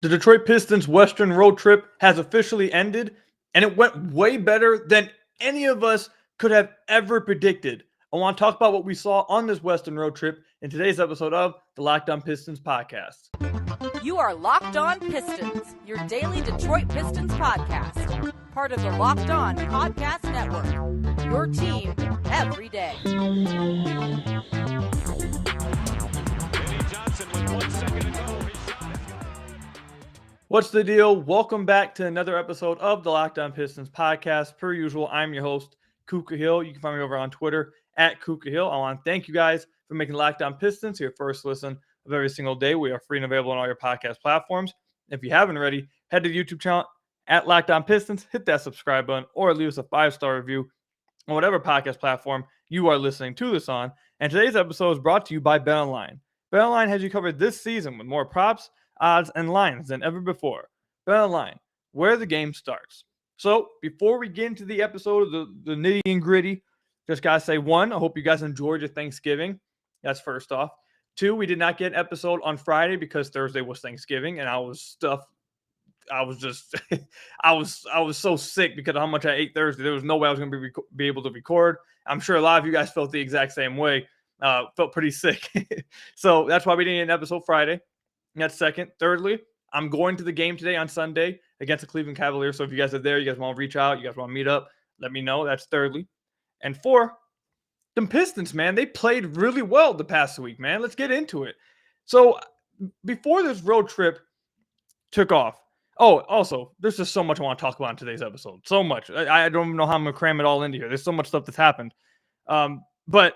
The Detroit Pistons Western road trip has officially ended, and it went way better than any of us could have ever predicted. I want to talk about what we saw on this Western road trip in today's episode of the Locked On Pistons podcast. You are Locked On Pistons, your daily Detroit Pistons podcast. Part of the Locked On Podcast Network. Your team every day. What's the deal? Welcome back to another episode of the Locked On Pistons podcast. Per usual, I'm your host, Kuka Hill. You can find me over on Twitter at Kuka Hill. I want to thank you guys for making Locked On Pistons your first listen of every single day. We are free and available on all your podcast platforms. If you haven't already, head to the YouTube channel at Locked On Pistons, hit that subscribe button, or leave us a 5-star review on whatever podcast platform you are listening to this on. And today's episode is brought to you by BetOnline. BetOnline has you covered this season with more props, odds, and lines than ever before. BetOnline, where the game starts. So before we get into the episode of the nitty and gritty, just gotta say, one, I hope you guys enjoyed your Thanksgiving. That's first off. Two, we did not get an episode on Friday because Thursday was Thanksgiving, and I was stuffed. I was just, I was so sick because of how much I ate Thursday. There was no way I was going to be able to record. I'm sure a lot of you guys felt the exact same way. Felt pretty sick. So that's why we didn't get an episode Friday. That's second. Thirdly, I'm going to the game today on Sunday against the Cleveland Cavaliers. So if you guys are there, you guys want to reach out, you guys want to meet up, let me know. That's thirdly. And four, the Pistons, man, they played really well the past week, man. Let's get into it. So before this road trip took off, also, there's just so much I want to talk about in today's episode. So much. I don't even know how I'm going to cram it all into here. There's so much stuff that's happened. But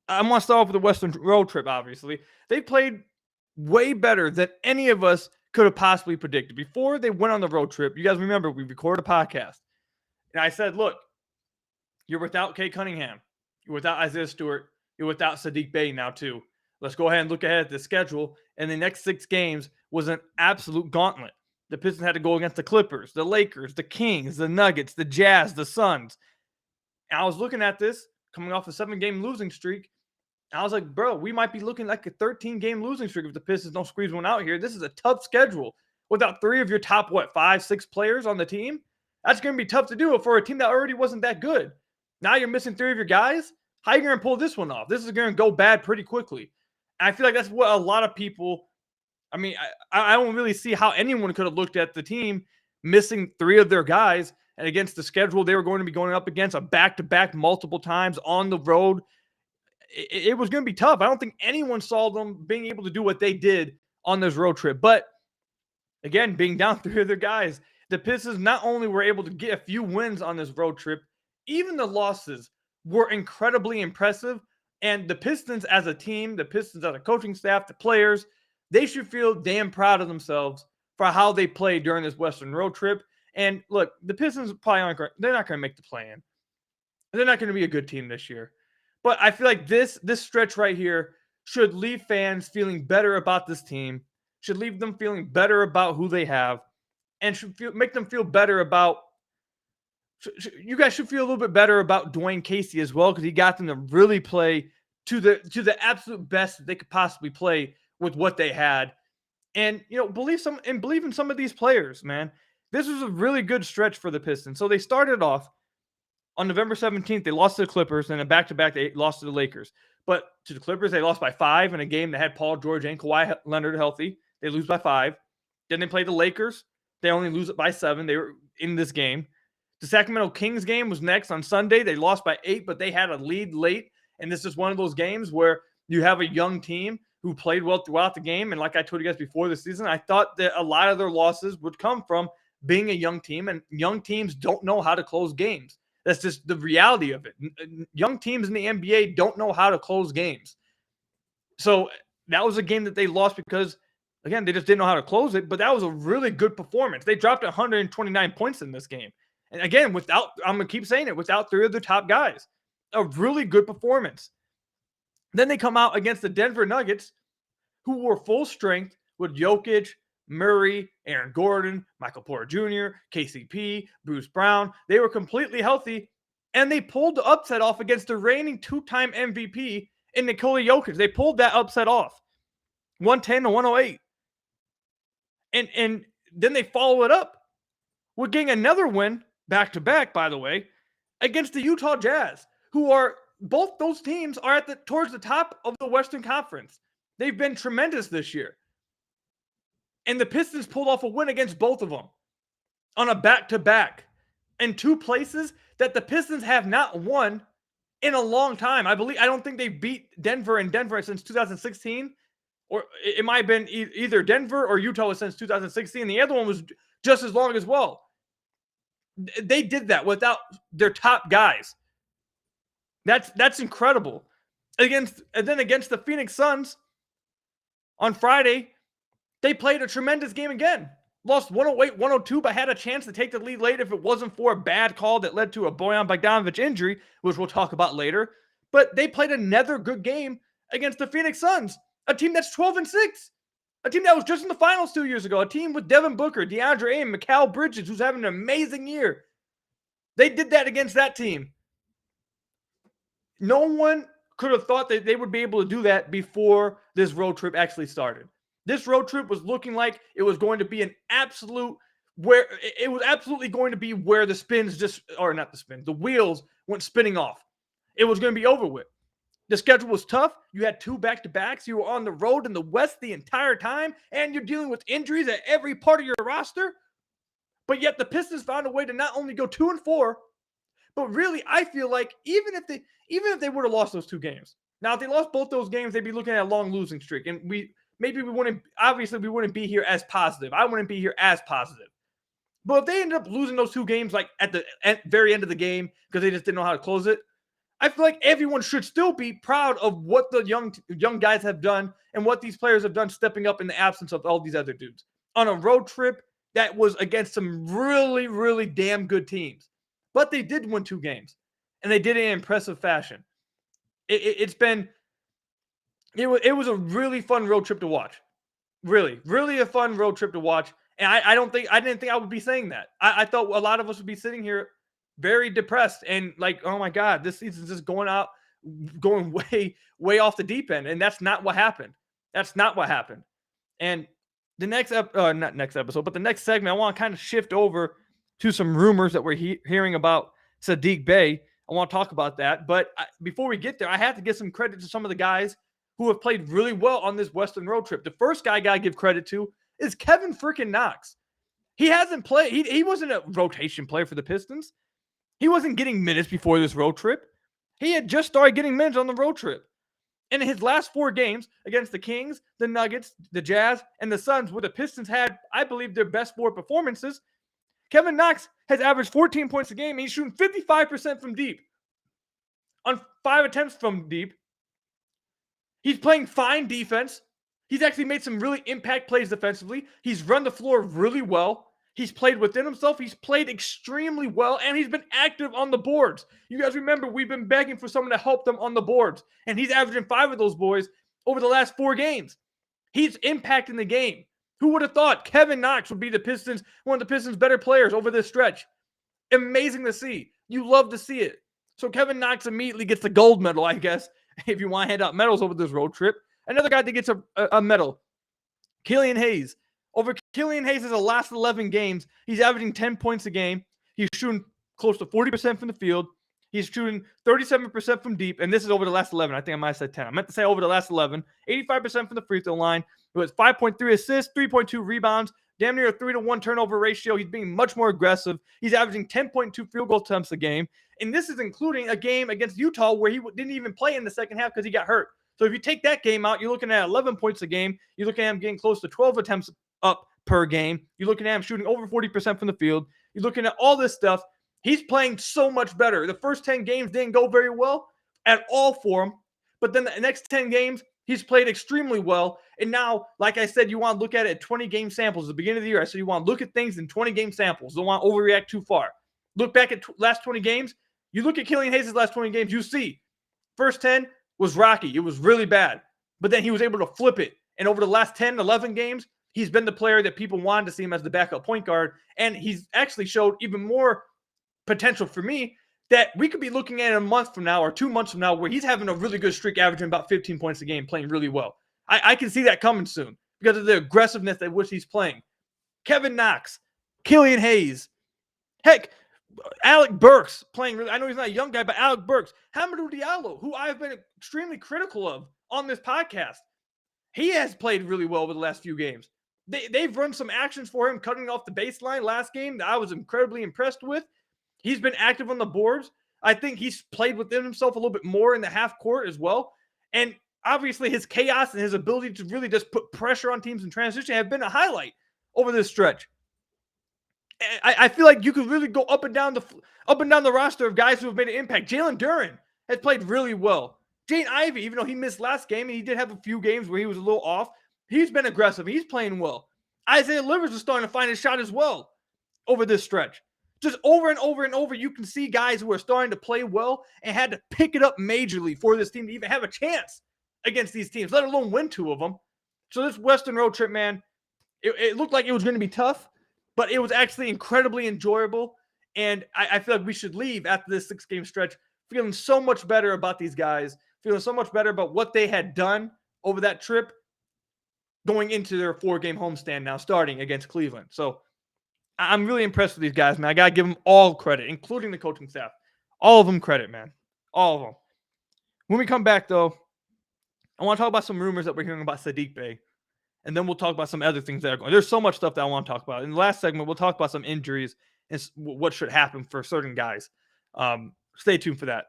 I want to start off with the Western road trip, obviously. They played way better than any of us could have possibly predicted. Before they went on the road trip, you guys remember we recorded a podcast. And I said, look, you're without Cade Cunningham. You're without Isaiah Stewart. You're without Saddiq Bey now, too. Let's go ahead and look ahead at the schedule. And the next 6 games was an absolute gauntlet. The Pistons had to go against the Clippers, the Lakers, the Kings, the Nuggets, the Jazz, the Suns. And I was looking at this, coming off a 7-game losing streak. I was like, bro, we might be looking like a 13-game losing streak if the Pistons don't squeeze one out here. This is a tough schedule. Without 3 of your top, 5, 6 players on the team, that's going to be tough to do for a team that already wasn't that good. Now you're missing 3 of your guys. How are you going to pull this one off? This is going to go bad pretty quickly. And I feel like that's what a lot of people, I don't really see how anyone could have looked at the team missing 3 of their guys and against the schedule they were going to be going up against a back-to-back multiple times on the road. It was going to be tough. I don't think anyone saw them being able to do what they did on this road trip. But again, being down 3 of their guys, the Pistons not only were able to get a few wins on this road trip, even the losses were incredibly impressive. And the Pistons as a team, the Pistons as a coaching staff, the players, they should feel damn proud of themselves for how they played during this Western road trip. And look, the Pistons probably they're not going to make the play-in. They're not going to be a good team this year. But I feel like this stretch right here should leave fans feeling better about this team, should leave them feeling better about who they have, and should make them feel better about you guys should feel a little bit better about Dwayne Casey as well, because he got them to really play to the absolute best that they could possibly play with what they had. And believe in some of these players, man. This was a really good stretch for the Pistons. So they started off on November 17th, they lost to the Clippers, and a back-to-back, they lost to the Lakers. But to the Clippers, they lost by 5 in a game that had Paul George and Kawhi Leonard healthy. They lose by 5. Then they play the Lakers. They only lose it by 7. They were in this game. The Sacramento Kings game was next on Sunday. They lost by 8, but they had a lead late. And this is one of those games where you have a young team who played well throughout the game. And like I told you guys before the season, I thought that a lot of their losses would come from being a young team. And young teams don't know how to close games. That's just the reality of it. Young teams in the NBA don't know how to close games. So that was a game that they lost because, again, they just didn't know how to close it. But that was a really good performance. They dropped 129 points in this game. And again, I'm going to keep saying it, without 3 of the top guys. A really good performance. Then they come out against the Denver Nuggets, who were full strength with Jokic, Murray, Aaron Gordon, Michael Porter Jr., KCP, Bruce Brown. They were completely healthy, and they pulled the upset off against the reigning 2-time MVP in Nikola Jokic. They pulled that upset off, 110-108. And then they follow it up with getting another win back-to-back, by the way, against the Utah Jazz, who are both those teams are towards the top of the Western Conference. They've been tremendous this year. And the Pistons pulled off a win against both of them on a back-to-back in two places that the Pistons have not won in a long time. I don't think they've beat Denver since 2016, or it might have been either Denver or Utah since 2016. The other one was just as long as well. They did that without their top guys. That's incredible. And then against the Phoenix Suns on Friday, they played a tremendous game again. Lost 108-102, but had a chance to take the lead late if it wasn't for a bad call that led to a Bojan Bogdanovic injury, which we'll talk about later. But they played another good game against the Phoenix Suns, a team that's 12-6, a team that was just in the finals 2 years ago, a team with Devin Booker, DeAndre Ayton, Mikal Bridges, who's having an amazing year. They did that against that team. No one could have thought that they would be able to do that before this road trip actually started. This road trip was looking like it was going to be the wheels went spinning off. It was going to be over with. The schedule was tough. You had two back-to-backs. You were on the road in the West the entire time, and you're dealing with injuries at every part of your roster. But yet the Pistons found a way to not only go 2-4, but really, I feel like even if they would have lost those two games, now if they lost both those games, they'd be looking at a long losing streak, and we wouldn't be here as positive. I wouldn't be here as positive. But if they ended up losing those two games, like at the very end of the game, because they just didn't know how to close it, I feel like everyone should still be proud of what the young guys have done and what these players have done, stepping up in the absence of all these other dudes on a road trip that was against some really, really damn good teams. But they did win two games, and they did it in impressive fashion. It was a really fun road trip to watch. Really, really a fun road trip to watch. And I didn't think I would be saying that. I thought a lot of us would be sitting here very depressed and like, oh my God, this season's just going way, way off the deep end. And that's not what happened. That's not what happened. And the next not next episode, but the next segment, I want to kind of shift over to some rumors that we're hearing about Saddiq Bey. I want to talk about that. But before we get there, I have to give some credit to some of the guys who have played really well on this Western road trip. The first guy I got to give credit to is Kevin freaking Knox. He hasn't played. He wasn't a rotation player for the Pistons. He wasn't getting minutes before this road trip. He had just started getting minutes on the road trip. And in his last four games against the Kings, the Nuggets, the Jazz, and the Suns, where the Pistons had, I believe, their best four performances, Kevin Knox has averaged 14 points a game, and he's shooting 55% from deep. On 5 attempts from deep. He's playing fine defense. He's actually made some really impact plays defensively. He's run the floor really well. He's played within himself. He's played extremely well, and he's been active on the boards. You guys remember, we've been begging for someone to help them on the boards, and he's averaging 5 of those boys over the last 4 games. He's impacting the game. Who would have thought Kevin Knox would be one of the Pistons' better players over this stretch? Amazing to see. You love to see it. So Kevin Knox immediately gets the gold medal, I guess, if you want to hand out medals over this road trip. Another guy that gets a medal, Killian Hayes. Over Killian Hayes' last 11 games, he's averaging 10 points a game. He's shooting close to 40% from the field. He's shooting 37% from deep, and this is over the last 11. I think I might have said 10. I meant to say over the last 11. 85% from the free throw line. It was 5.3 assists, 3.2 rebounds, damn near a 3-to-1 turnover ratio. He's being much more aggressive. He's averaging 10.2 field goal attempts a game, and this is including a game against Utah where he didn't even play in the second half because he got hurt. So if you take that game out, you're looking at 11 points a game. You're looking at him getting close to 12 attempts up per game. You're looking at him shooting over 40% from the field. You're looking at all this stuff. He's playing so much better. The first 10 games didn't go very well at all for him. But then the next 10 games, he's played extremely well. And now, like I said, you want to look at it at 20-game samples. At the beginning of the year, I said you want to look at things in 20-game samples. Don't want to overreact too far. Look back at last 20 games. You look at Killian Hayes' last 20 games, you see first 10 was rocky. It was really bad. But then he was able to flip it. And over the last 10, 11 games, he's been the player that people wanted to see him as the backup point guard. And he's actually showed even more potential for me that we could be looking at a month from now or 2 months from now where he's having a really good streak, averaging about 15 points a game, playing really well. I can see that coming soon because of the aggressiveness at which he's playing. Kevin Knox, Killian Hayes, heck, Alec Burks playing. I know he's not a young guy, but Alec Burks, Hamidou Diallo, who I've been extremely critical of on this podcast. He has played really well over the last few games. They've run some actions for him, cutting off the baseline last game that I was incredibly impressed with. He's been active on the boards. I think he's played within himself a little bit more in the half court as well. And obviously his chaos and his ability to really just put pressure on teams in transition have been a highlight over this stretch. I feel like you could really go up and down the roster of guys who have made an impact. Jalen Duren has played really well. Jane Ivey, even though he missed last game and he did have a few games where he was a little off, he's been aggressive. He's playing well. Isaiah Livers is starting to find his shot as well over this stretch. Just over and over and over, you can see guys who are starting to play well and had to pick it up majorly for this team to even have a chance against these teams, let alone win 2 of them. So this Western road trip, man, it looked like it was going to be tough, but it was actually incredibly enjoyable. And I feel like we should leave after this 6-game stretch feeling so much better about these guys, feeling so much better about what they had done over that trip going into their 4-game homestand now, starting against Cleveland. So I'm really impressed with these guys, man. I got to give them all credit, including the coaching staff. All of them credit, man. All of them. When we come back, though, I want to talk about some rumors that we're hearing about Saddiq Bey. And then we'll talk about some other things that are going on. There's so much stuff that I want to talk about. In the last segment, we'll talk about some injuries and what should happen for certain guys. Stay tuned for that.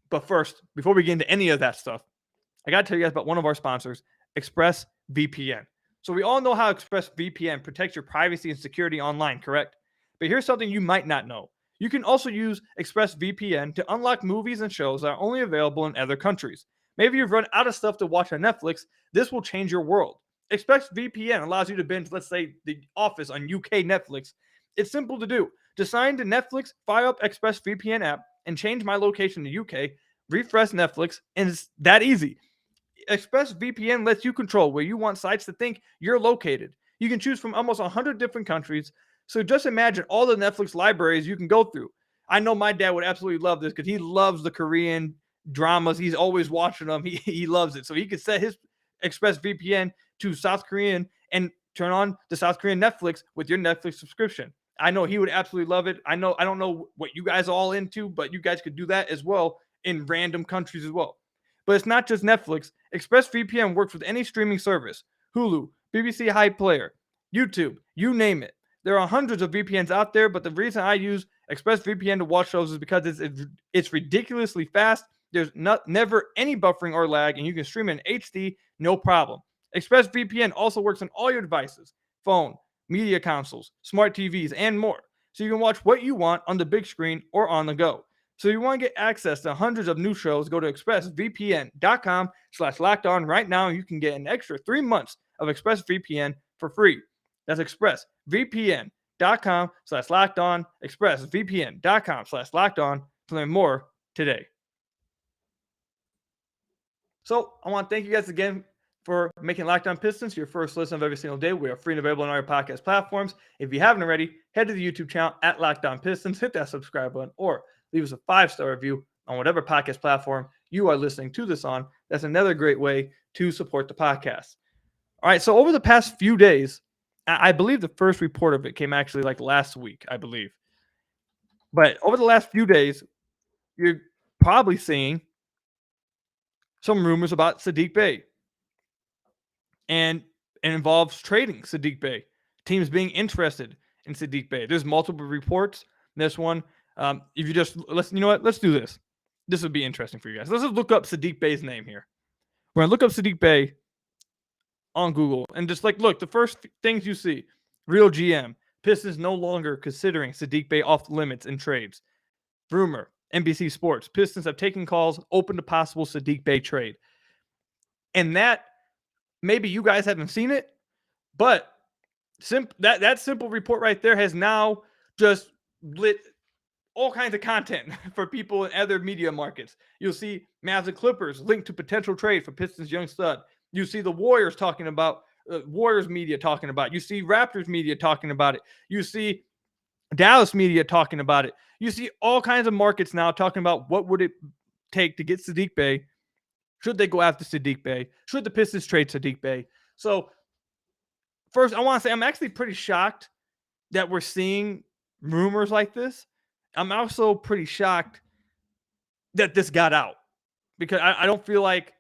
But first, before we get into any of that stuff, I got to tell you guys about one of our sponsors, ExpressVPN. So we all know how ExpressVPN protects your privacy and security online, correct? But here's something you might not know. You can also use ExpressVPN to unlock movies and shows that are only available in other countries. Maybe you've run out of stuff to watch on Netflix. This will change your world. ExpressVPN allows you to binge, let's say, The Office on UK Netflix. It's simple to do. To sign to Netflix, fire up ExpressVPN app and change my location to UK, refresh Netflix, and it's that easy. ExpressVPN lets you control where you want sites to think you're located. You can choose from almost 100 different countries. So just imagine all the Netflix libraries you can go through. I know my dad would absolutely love this because he loves the Korean dramas. He's always watching them. He loves it. So he could set his ExpressVPN to South Korean and turn on the South Korean Netflix with your Netflix subscription. I know he would absolutely love it. I don't know what you guys are all into, but you guys could do that as well in random countries as well. But it's not just Netflix. ExpressVPN works with any streaming service. Hulu, BBC iPlayer, YouTube, you name it. There are hundreds of VPNs out there, but the reason I use ExpressVPN to watch shows is because it's ridiculously fast. There's never any buffering or lag, and you can stream in HD, no problem. ExpressVPN also works on all your devices, phone, media consoles, smart TVs, and more. So you can watch what you want on the big screen or on the go. So you want to get access to hundreds of new shows, go to expressvpn.com/lockedon right now. You can get an extra 3 months of ExpressVPN for free. That's expressvpn.com/lockedon, expressvpn.com/lockedon to learn more today. So I want to thank you guys again for making Locked On Pistons your first listen of every single day. We are free and available on our podcast platforms. If you haven't already, head to the YouTube channel at Locked On Pistons, hit that subscribe button, or leave us a 5-star review on whatever podcast platform you are listening to this on. That's another great way to support the podcast. All right, so over the past few days, I believe the first report of it came actually like last week, I believe. But over the last few days, you're probably seeing some rumors about Saddiq Bey. And it involves trading Saddiq Bey. Teams being interested in Saddiq Bey. There's multiple reports. This one, if you just, let's do this. This would be interesting for you guys. Let's just look up Saddiq Bey's name here. We're going to look up Saddiq Bey on Google and just look, the first things you see, Real GM, Pistons no longer considering Saddiq Bey off the limits in trades. Rumor, NBC Sports, Pistons have taken calls open to possible Saddiq Bey trade. And that, maybe you guys haven't seen it, but that simple report right there has now just lit all kinds of content for people in other media markets. You'll see Mavs and Clippers linked to potential trade for Pistons young stud. You see the Warriors talking about, Warriors media talking about it. You see Raptors media talking about it. You see Dallas media talking about it. You see all kinds of markets now talking about what would it take to get Saddiq Bey. Should they go after Saddiq Bey? Should the Pistons trade Saddiq Bey? So first, I want to say I'm actually pretty shocked that we're seeing rumors like this. I'm also pretty shocked that this got out because I don't feel like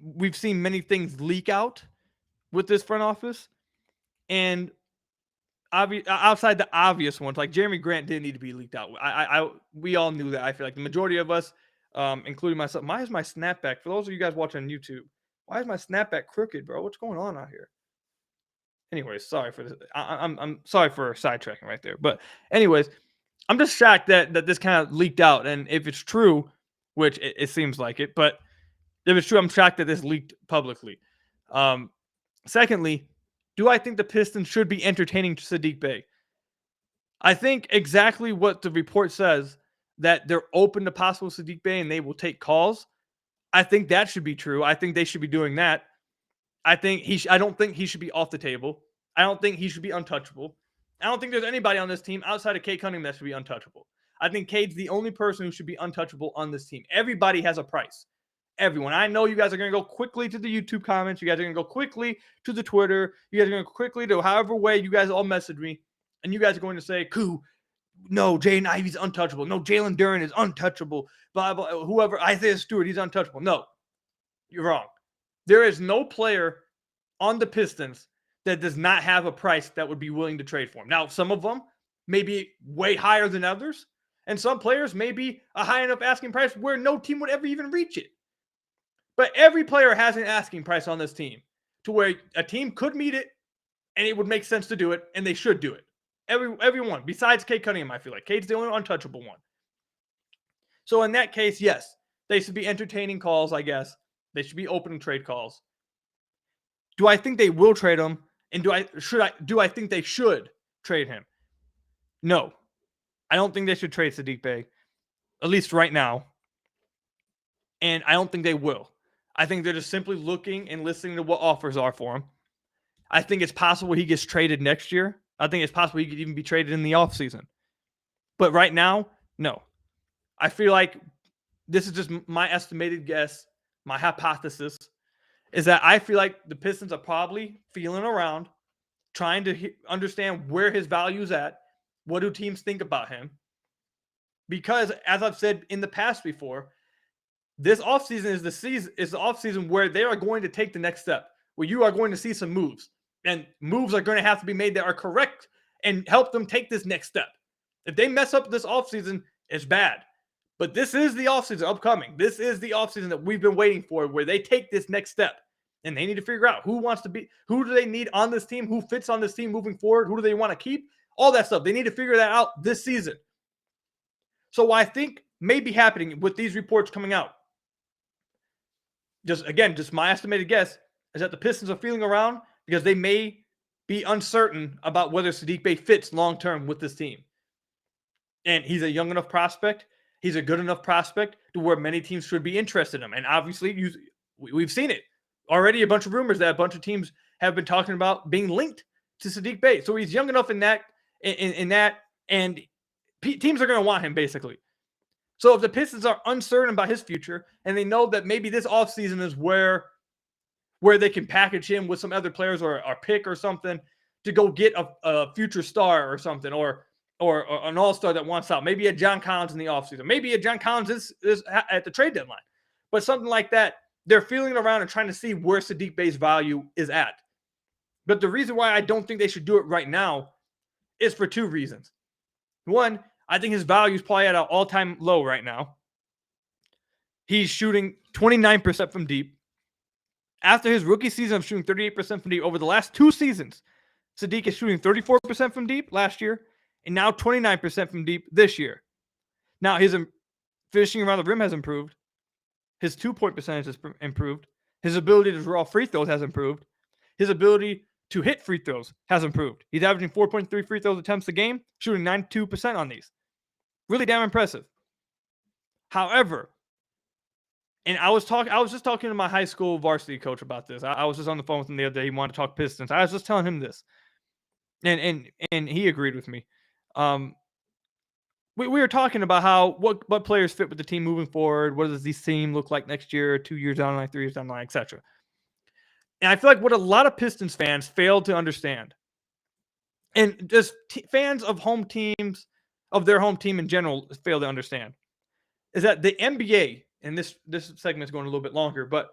we've seen many things leak out with this front office, and outside the obvious ones, like Jeremy Grant didn't need to be leaked out. We all knew that. I feel like the majority of us, including myself. Why is my snapback? For those of you guys watching on YouTube, why is my snapback crooked, bro? What's going on out here? Anyways, sorry for this. I'm sorry for sidetracking right there. But anyways, I'm just shocked that this kind of leaked out. And if it's true, which it seems like it, but if it's true, I'm shocked that this leaked publicly. Secondly, do I think the Pistons should be entertaining Saddiq Bey? I think exactly what the report says, that they're open to possible Saddiq Bey and they will take calls. I think that should be true. I think they should be doing that. I don't think he should be off the table. I don't think he should be untouchable. I don't think there's anybody on this team outside of Cade Cunningham that should be untouchable. I think Cade's the only person who should be untouchable on this team. Everybody has a price. Everyone. I know you guys are going to go quickly to the YouTube comments. You guys are going to go quickly to the Twitter. You guys are going to go quickly to however way you guys all message me. And you guys are going to say, no, Jaden Ivey's untouchable. No, Jalen Duren is untouchable. Blah, blah, whoever, Isaiah Stewart, he's untouchable. No, you're wrong. There is no player on the Pistons that does not have a price that would be willing to trade for him. Now, some of them may be way higher than others, and some players may be a high enough asking price where no team would ever even reach it. But every player has an asking price on this team to where a team could meet it, and it would make sense to do it, and they should do it. Everyone, besides Cade Cunningham, I feel like. Cade's the only untouchable one. So in that case, yes, they should be entertaining calls, I guess. They should be open trade calls. Do I think they will trade him? And do I think they should trade him? No. I don't think they should trade Saddiq Bey, at least right now. And I don't think they will. I think they're just simply looking and listening to what offers are for him. I think it's possible he gets traded next year. I think it's possible he could even be traded in the offseason. But right now, no. I feel like this is just my estimated guess, my hypothesis, is that I feel like the Pistons are probably feeling around, trying to understand where his value is at. What do teams think about him? Because, as I've said in the past before, this offseason is the offseason where they are going to take the next step, where you are going to see some moves. And moves are going to have to be made that are correct and help them take this next step. If they mess up this offseason, it's bad. But this is the offseason upcoming. This is the offseason that we've been waiting for, where they take this next step. And they need to figure out who do they need on this team, who fits on this team moving forward, who do they want to keep, all that stuff. They need to figure that out this season. So what I think may be happening with these reports coming out, just my estimated guess, is that the Pistons are feeling around because they may be uncertain about whether Saddiq Bey fits long-term with this team. And he's a young enough prospect. He's a good enough prospect to where many teams should be interested in him. And obviously, we've seen it. Already a bunch of rumors that a bunch of teams have been talking about being linked to Saddiq Bey. So he's young enough in that, and teams are going to want him, basically. So if the Pistons are uncertain about his future, and they know that maybe this offseason is where they can package him with some other players or a pick or something to go get a future star or something, or an all-star that wants out. Maybe a John Collins in the offseason. Maybe a John Collins is at the trade deadline. But something like that, they're feeling around and trying to see where Saddiq Bey's value is at. But the reason why I don't think they should do it right now is for two reasons. One, I think his value is probably at an all-time low right now. He's shooting 29% from deep. After his rookie season of shooting 38% from deep, over the last two seasons, Saddiq is shooting 34% from deep last year, and now 29% from deep this year. Now, his finishing around the rim has improved. His two-point percentage has improved. His ability to draw free throws has improved. His ability to hit free throws has improved. He's averaging 4.3 free throws attempts a game, shooting 92% on these. Really damn impressive. However, and I was just talking to my high school varsity coach about this. I was just on the phone with him the other day. He wanted to talk Pistons. I was just telling him this, and he agreed with me. We were talking about what players fit with the team moving forward. What does this team look like next year, 2 years down the line, 3 years down the line, etc. And I feel like what a lot of Pistons fans fail to understand, and just fans of home teams, of their home team in general, fail to understand, is that the NBA, and this segment is going a little bit longer, but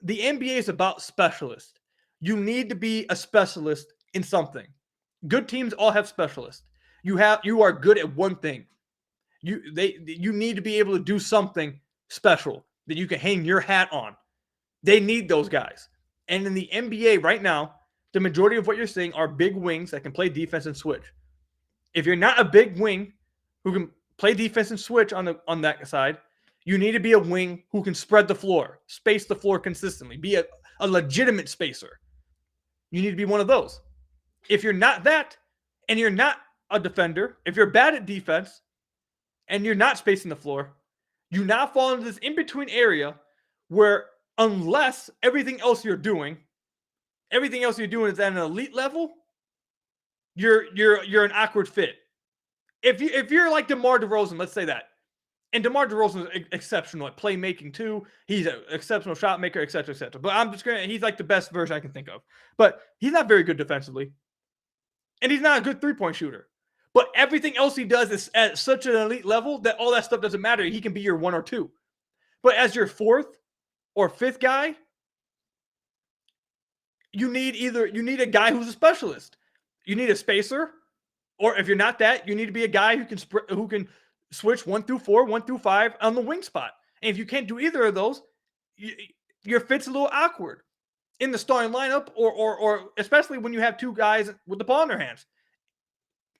the NBA is about specialists. You need to be a specialist in something. Good teams all have specialists. You are good at one thing. You need to be able to do something special that you can hang your hat on. They need those guys. And in the NBA right now, the majority of what you're seeing are big wings that can play defense and switch. If you're not a big wing who can play defense and switch on that side, you need to be a wing who can spread the floor, space the floor consistently, be a legitimate spacer. You need to be one of those. If you're not that, and you're not a defender, if you're bad at defense, and you're not spacing the floor, you now fall into this in-between area where unless everything else you're doing is at an elite level, you're an awkward fit. If you're like DeMar DeRozan, let's say that, and DeMar DeRozan is exceptional at playmaking too. He's an exceptional shot maker, etc., etc. But I'm just he's like the best version I can think of. But he's not very good defensively, and he's not a good three-point shooter. But everything else he does is at such an elite level that all that stuff doesn't matter. He can be your 1 or 2. But as your 4th or 5th guy, you need a guy who's a specialist. You need a spacer, or if you're not that, you need to be a guy who can switch 1 through 4, 1 through 5 on the wing spot. And if you can't do either of those, your fit's a little awkward in the starting lineup, or especially when you have 2 guys with the ball in their hands.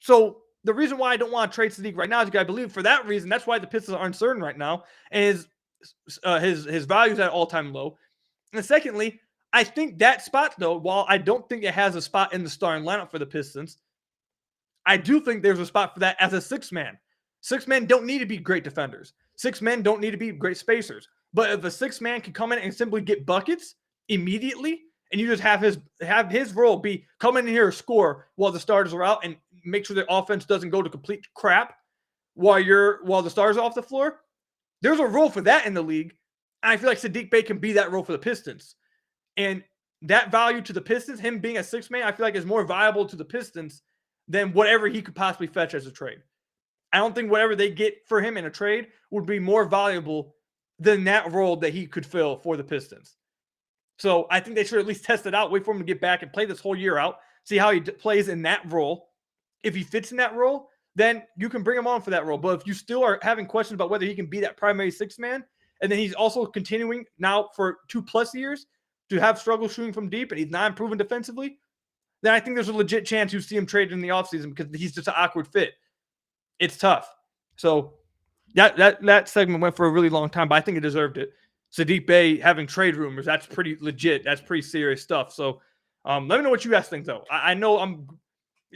So the reason why I don't want to trade Saddiq right now is because I believe for that reason, that's why the Pistons are uncertain right now, and his value is at all-time low. And secondly, I think that spot, though, while I don't think it has a spot in the starting lineup for the Pistons, I do think there's a spot for that as a 6-man. 6-men don't need to be great defenders. 6-men don't need to be great spacers. But if a 6-man can come in and simply get buckets immediately, and you just have his role be come in here, score while the starters are out, and make sure the offense doesn't go to complete crap while the stars are off the floor. There's a role for that in the league. And I feel like Saddiq Bey can be that role for the Pistons. And that value to the Pistons, him being a 6-man, I feel like is more valuable to the Pistons than whatever he could possibly fetch as a trade. I don't think whatever they get for him in a trade would be more valuable than that role that he could fill for the Pistons. So I think they should at least test it out, wait for him to get back and play this whole year out, see how he plays in that role. If he fits in that role, then you can bring him on for that role. But if you still are having questions about whether he can be that primary 6-man, and then he's also continuing now for 2+ years to have struggle shooting from deep, and he's not improving defensively, then I think there's a legit chance you see him traded in the offseason because he's just an awkward fit. It's tough. So that segment went for a really long time, but I think it deserved it. Saddiq Bey having trade rumors, that's pretty legit. That's pretty serious stuff. So let me know what you guys think, though. I know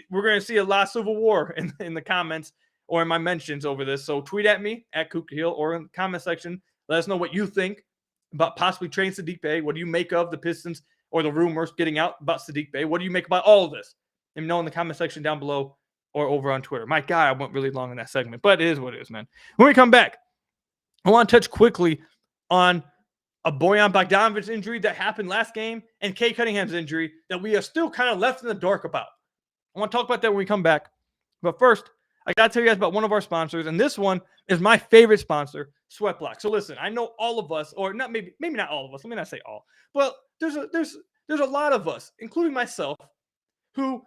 we're going to see a lot of civil war in the comments or in my mentions over this. So tweet at me at Kukahill or in the comment section. Let us know what you think about possibly trading Saddiq Bey. What do you make of the Pistons or the rumors getting out about Saddiq Bey? What do you make about all of this? Let me know in the comment section down below or over on Twitter. My God, I went really long in that segment, but it is what it is, man. When we come back, I want to touch quickly on a Bojan Bogdanovic injury that happened last game and Cade Cunningham's injury that we are still kind of left in the dark about. I want to talk about that when we come back. But first, I got to tell you guys about one of our sponsors, and this one is my favorite sponsor, SweatBlock. So listen, I know all of us, or not maybe not all of us. Let me not say all. But there's a lot of us, including myself, who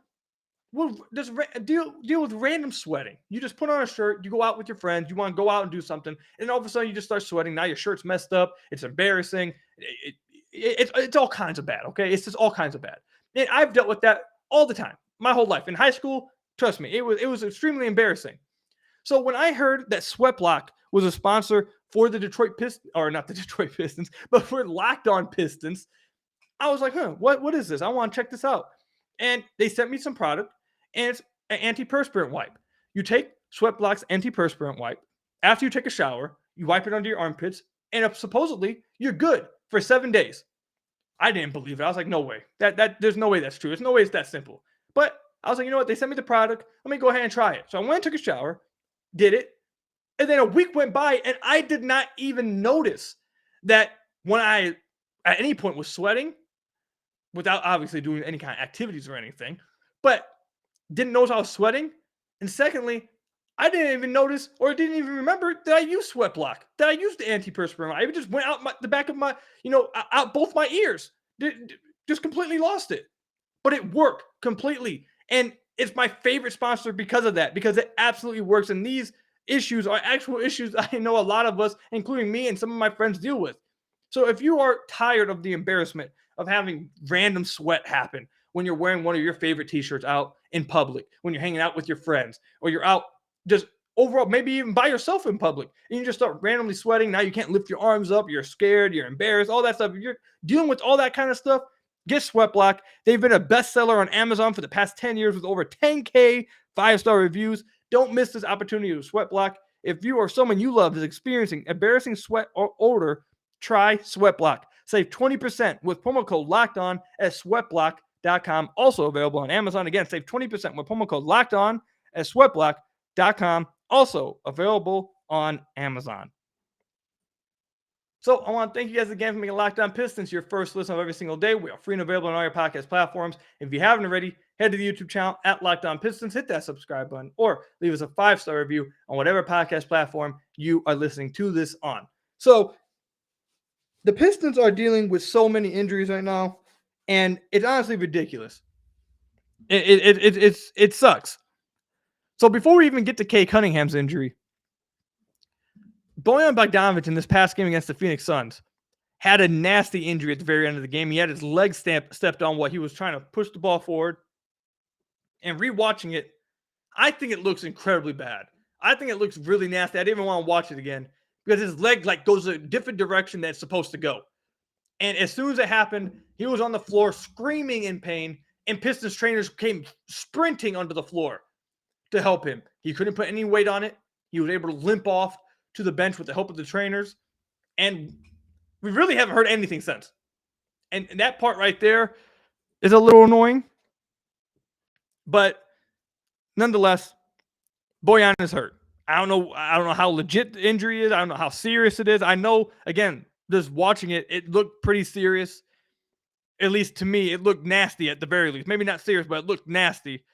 will just deal with random sweating. You just put on a shirt, you go out with your friends, you want to go out and do something, and all of a sudden you just start sweating. Now your shirt's messed up. It's embarrassing. It's all kinds of bad, okay? It's just all kinds of bad. And I've dealt with that all the time, my whole life. In high school, trust me, it was extremely embarrassing. So when I heard that SweatBlock was a sponsor for the Detroit Pistons, or not the Detroit Pistons, but for Locked On Pistons, I was like, what is this? I want to check this out. And they sent me some product, and it's an antiperspirant wipe. You take SweatBlock's antiperspirant wipe. After you take a shower, you wipe it under your armpits, and supposedly you're good for 7 days. I didn't believe it. I was like, no way. There's no way that's true. There's no way it's that simple. But I was like, you know what? They sent me the product. Let me go ahead and try it. So I went and took a shower, did it, and then a week went by, and I did not even notice that when I, at any point, was sweating, without obviously doing any kind of activities or anything, but didn't notice I was sweating. And secondly, I didn't even notice or didn't even remember that I used SweatBlock, that I used the antiperspirant. I just went out the back of my, out both my ears. Just completely lost it. But it worked completely. And it's my favorite sponsor because of that, because it absolutely works. And these issues are actual issues I know a lot of us, including me and some of my friends, deal with. So if you are tired of the embarrassment of having random sweat happen when you're wearing one of your favorite t-shirts out in public, when you're hanging out with your friends, or you're out just overall, maybe even by yourself in public, and you just start randomly sweating, now you can't lift your arms up, you're scared, you're embarrassed, all that stuff. If you're dealing with all that kind of stuff, get SweatBlock. They've been a bestseller on Amazon for the past 10 years with over 10K 5-star reviews. Don't miss this opportunity with SweatBlock. If you or someone you love is experiencing embarrassing sweat or odor, try SweatBlock. Save 20% with promo code LOCKEDON at SweatBlock.com. Also available on Amazon. Again, save 20% with promo code LOCKEDON at SweatBlock.com. Also available on Amazon. So I want to thank you guys again for making Locked On Pistons your first listen of every single day. We are free and available on all your podcast platforms. If you haven't already, head to the YouTube channel at Locked On Pistons, hit that subscribe button, or leave us a 5-star review on whatever podcast platform you are listening to this on. So the Pistons are dealing with so many injuries right now, and it's honestly ridiculous. It sucks. So before we even get to Cade Cunningham's injury, Bojan Bogdanovic in this past game against the Phoenix Suns had a nasty injury at the very end of the game. He had his leg stepped on while he was trying to push the ball forward. And rewatching it, I think it looks incredibly bad. I think it looks really nasty. I didn't even want to watch it again because his leg goes a different direction than it's supposed to go. And as soon as it happened, he was on the floor screaming in pain, and Pistons trainers came sprinting onto the floor to help him. He couldn't put any weight on it. He was able to limp off to the bench with the help of the trainers. And we really haven't heard anything since. And that part right there is a little annoying. But nonetheless, Bojan is hurt. I don't know how legit the injury is. I don't know how serious it is. I know, again, just watching it, it looked pretty serious. At least to me, it looked nasty at the very least. Maybe not serious, but it looked nasty.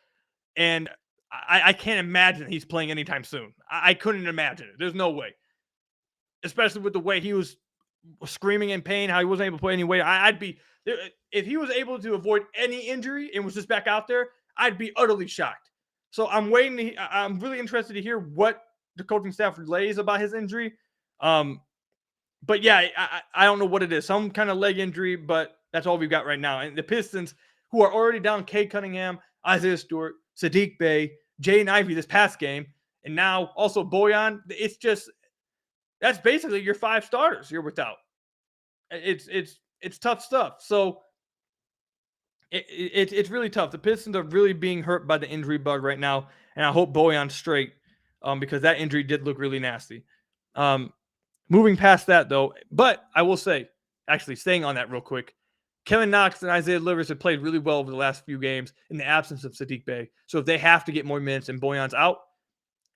And I can't imagine he's playing anytime soon. I couldn't imagine it. There's no way. Especially with the way he was screaming in pain, how he wasn't able to put any weight. I'd be, if he was able to avoid any injury and was just back out there, I'd be utterly shocked. So I'm waiting. I'm really interested to hear what the coaching staff relays about his injury. But yeah, I don't know what it is. Some kind of leg injury, but that's all we've got right now. And the Pistons, who are already down Cade Cunningham, Isaiah Stewart, Saddiq Bey, Jaden Ivey this past game, and now also Bojan, that's basically your 5 starters you're without. It's tough stuff. So it's really tough. The Pistons are really being hurt by the injury bug right now, and I hope Bojan's straight because that injury did look really nasty. Moving past that, though, but I will say, actually staying on that real quick, Kevin Knox and Isaiah Livers have played really well over the last few games in the absence of Saddiq Bey. So if they have to get more minutes and Bojan's out,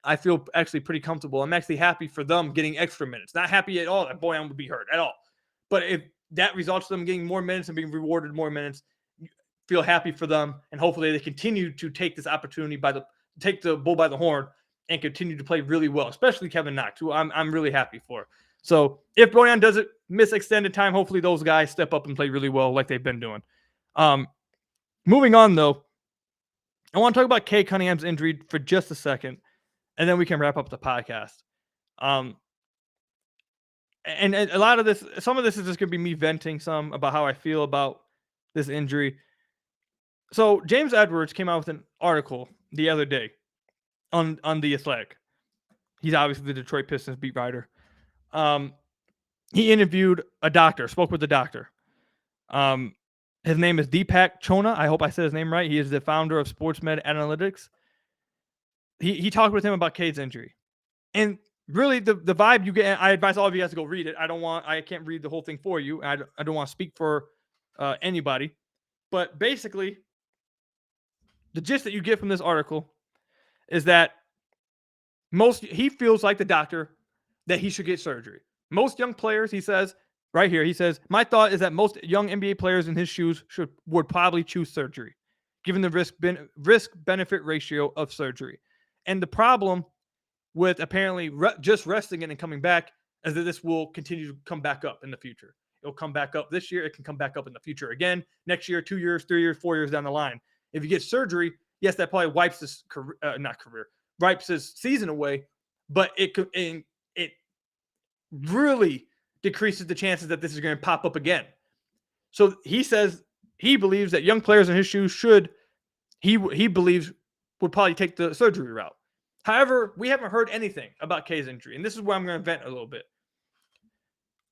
I feel actually pretty comfortable. I'm actually happy for them getting extra minutes. Not happy at all that Bojan would be hurt at all. But if that results in them getting more minutes and being rewarded more minutes, feel happy for them. And hopefully they continue to take this opportunity take the bull by the horn and continue to play really well, especially Kevin Knox, who I'm really happy for. So if Bojan doesn't miss extended time, hopefully those guys step up and play really well like they've been doing. Moving on, though, I want to talk about Cade Cunningham's injury for just a second, and then we can wrap up the podcast. And a lot of this, some of this is just going to be me venting some about how I feel about this injury. So James Edwards came out with an article the other day on The Athletic. He's obviously the Detroit Pistons beat writer. He interviewed a doctor, spoke with the doctor. His name is Deepak Chona. I hope I said his name right. He is the founder of SportsMed Analytics. He talked with him about Cade's injury. And really the vibe you get, I advise all of you guys to go read it. I can't read the whole thing for you. I don't want to speak for anybody. But basically, the gist that you get from this article is that he feels like the doctor that he should get surgery. Most young players, he says, right here. He says, my thought is that most young NBA players in his shoes would probably choose surgery, given the risk-benefit ratio of surgery. And the problem with apparently just resting it and coming back is that this will continue to come back up in the future. It'll come back up this year. It can come back up in the future again, next year, 2 years, 3 years, 4 years down the line. If you get surgery, yes, that probably wipes his wipes his season away, but it really decreases the chances that this is going to pop up again. So he says he believes that young players in his shoes he believes would probably take the surgery route. However, we haven't heard anything about Cade's injury, and this is where I'm going to vent a little bit.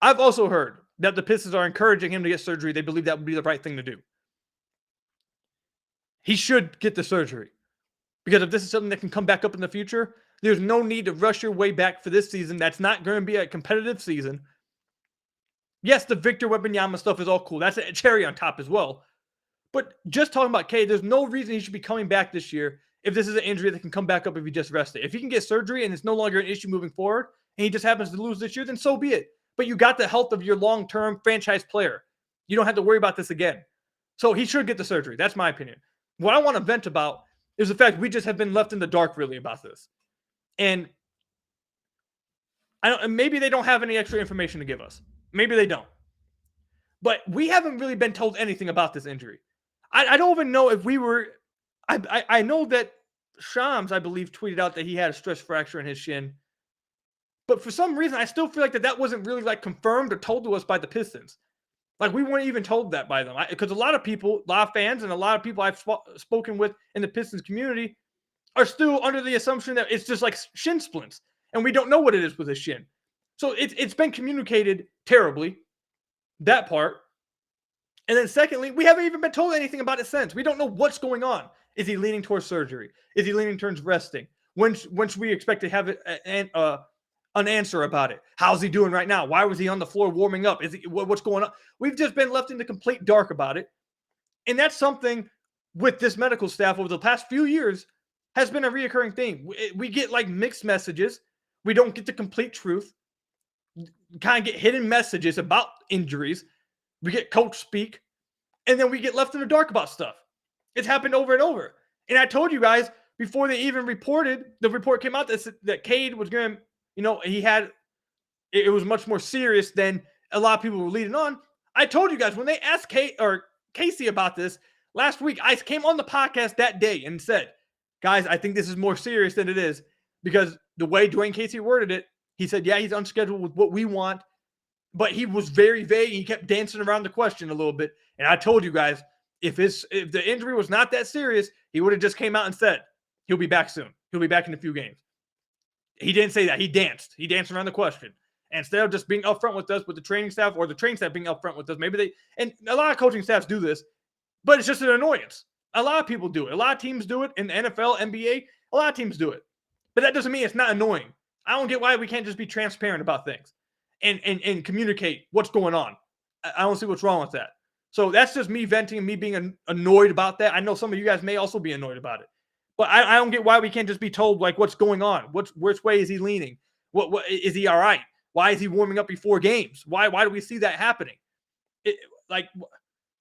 I've also heard that the Pistons are encouraging him to get surgery. They believe that would be the right thing to do. He should get the surgery, because if this is something that can come back up in the future, there's no need to rush your way back for this season. That's not going to be a competitive season. Yes, the Victor Wembanyama stuff is all cool. That's a cherry on top as well. But just talking about Cade, there's no reason he should be coming back this year if this is an injury that can come back up if he just rested. If he can get surgery and it's no longer an issue moving forward, and he just happens to lose this year, then so be it. But you got the health of your long-term franchise player. You don't have to worry about this again. So he should get the surgery. That's my opinion. What I want to vent about is the fact we just have been left in the dark really about this. And maybe they don't have any extra information to give us. Maybe they don't. But we haven't really been told anything about this injury. I don't even know if we were... I know that Shams, I believe, tweeted out that he had a stress fracture in his shin. But for some reason, I still feel like that wasn't really confirmed or told to us by the Pistons. We weren't even told that by them. Because a lot of people, a lot of fans, and a lot of people I've spoken with in the Pistons community are still under the assumption that it's just like shin splints. And we don't know what it is with his shin. So it's been communicated terribly, that part. And then secondly, we haven't even been told anything about it since. We don't know what's going on. Is he leaning towards surgery? Is he leaning towards resting? When should we expect to have an answer about it? How's he doing right now? Why was he on the floor warming up? What's going on? We've just been left in the complete dark about it. And that's something with this medical staff over the past few years has been a reoccurring theme. We get mixed messages. We don't get the complete truth. Kind of get hidden messages about injuries. We get coach speak. And then we get left in the dark about stuff. It's happened over and over. And I told you guys before they even reported, the report came out that Cade was going to, it was much more serious than a lot of people were leading on. I told you guys when they asked Casey about this last week, I came on the podcast that day and said, guys, I think this is more serious than it is, because the way Dwayne Casey worded it, he said, yeah, he's unscheduled with what we want, but he was very vague. He kept dancing around the question a little bit. And I told you guys, if the injury was not that serious, he would have just came out and said, he'll be back soon. He'll be back in a few games. He didn't say that. He danced. He danced around the question. And instead of just being upfront with us, with the training staff, or the training staff being upfront with us, and a lot of coaching staffs do this, but it's just an annoyance. A lot of people do it. A lot of teams do it in the NFL, NBA. A lot of teams do it. But that doesn't mean it's not annoying. I don't get why we can't just be transparent about things and communicate what's going on. I don't see what's wrong with that. So that's just me venting and me being annoyed about that. I know some of you guys may also be annoyed about it. But I don't get why we can't just be told what's going on. Which way is he leaning? What is he all right? Why is he warming up before games? Why do we see that happening?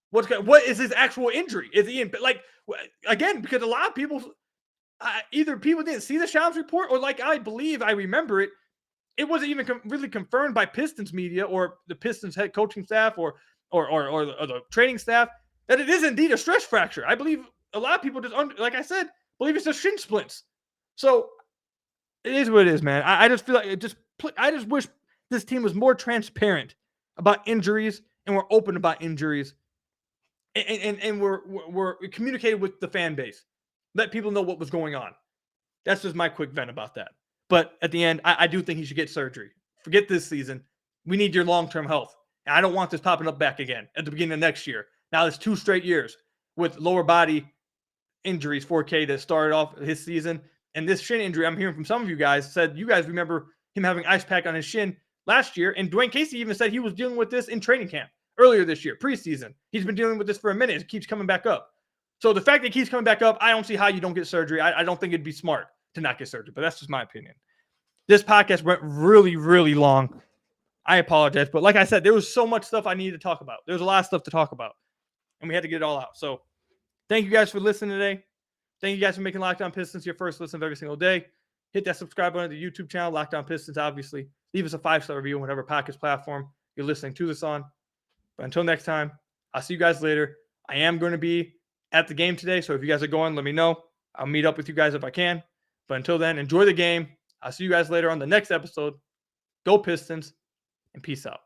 What is his actual injury? Is he in again? Because a lot of people either people didn't see the Shams report, or I believe I remember it. It wasn't even really confirmed by Pistons media or the Pistons head coaching staff or the training staff that it is indeed a stress fracture. I believe a lot of people just like I said, believe it's just shin splints. So it is what it is, man. I just feel like I just wish this team was more transparent about injuries and we're open about injuries, and we're communicated with the fan base, let people know what was going on. That's just my quick vent about that. But at the end, I do think he should get surgery. Forget this season. We need your long-term health. And I don't want this popping up back again at the beginning of next year. Now it's 2 straight years with lower body injuries for Cade that started off his season. And this shin injury, I'm hearing from some of you guys, said you guys remember him having ice pack on his shin last year. And Dwayne Casey even said he was dealing with this in training camp earlier this year, preseason. He's been dealing with this for a minute. It keeps coming back up. So the fact that it keeps coming back up, I don't see how you don't get surgery. I don't think it'd be smart to not get surgery, but that's just my opinion. This podcast went really, really long. I apologize. But like I said, there was so much stuff I needed to talk about. There was a lot of stuff to talk about, and we had to get it all out. So thank you guys for listening today. Thank you guys for making Locked On Pistons your first listen of every single day. Hit that subscribe button to the YouTube channel, Locked On Pistons, obviously. Leave us a 5-star review on whatever podcast platform you're listening to this on. But until next time, I'll see you guys later. I am going to be at the game today, so if you guys are going, let me know. I'll meet up with you guys if I can. But until then, enjoy the game. I'll see you guys later on the next episode. Go Pistons, and peace out.